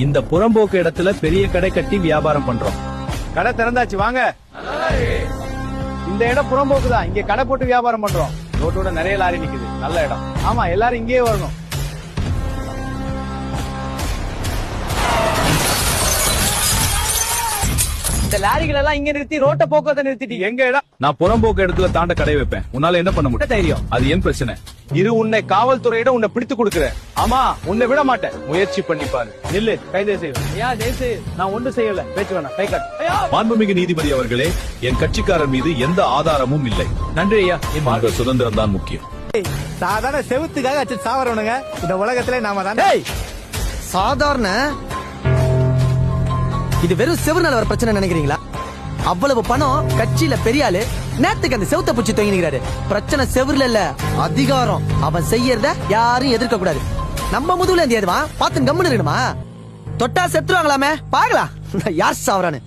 இந்த புறம்போக்கு இடத்துல பெரிய கடை கட்டி வியாபாரம் பண்றோம். கடை திறந்தாச்சு வாங்க. இந்த இடம் புறம்போக்கு தான். இங்க கடை போட்டு வியாபாரம் பண்றோம். ரோட்டோட நிறைய லாரி நிக்குது. நல்ல இடம். ஆமா, எல்லாரும் இங்கேயே வரணும். இந்த லாரிகள் எல்லாம் இங்க நிறுத்தி ரோட்ட போக்குவரத்தை நிறுத்திட்டீங்க. எங்க இடம்? நான் புறம்போக்கு இடத்துல தாண்ட கடை வைப்பேன். உன்னால என்ன பண்ண முடியும்? தைரியம். அது என் பிரச்சனை. இரு, உன்னை காவல்துறையிடம் உன்னை பிடித்து கொடுக்கிறேன். ஆமா, உன்னை விட மாட்டேன். முயற்சி பண்ணிப்பாரு. நில்லு, கைது செய்வேன். ஐயா ஜெயசு, நான் ஒன்றும் செய்யல. பேச்சு வேணாம், கை காட்டு. மாண்புமிகு நீதிபதி அவர்களே, என் கட்சிக்காரர் மீது எந்த ஆதாரமும் இல்லை. நன்றி ஐயா. உங்கள் சுதந்திரம் தான் முக்கியம். சாதாரண செவுத்துக்காக அச்சு சாவரவனுங்க இந்த உலகத்திலே நாம தான். சாதாரண இது வெறும் செவுனால வர பிரச்சனை நினைக்கிறீங்களா? அவ்வளவு பணம் கட்சியில பெரிய ஆளு நேத்துக்கு அந்த செவுத்த பூச்சி தொங்கிக்கிறாரு. பிரச்சனை செவுர்ல இல்ல, அதிகாரம். அவன் செய்யறத யாரும் எதிர்க்க கூடாது. நம்ம முதுகுல இருந்து ஏதுவா பாத்து கம்முன்னு இருக்கணுமா? தொட்டா செத்துருவாங்களாமே, பாக்கலாம் யார் சாவறான்னு.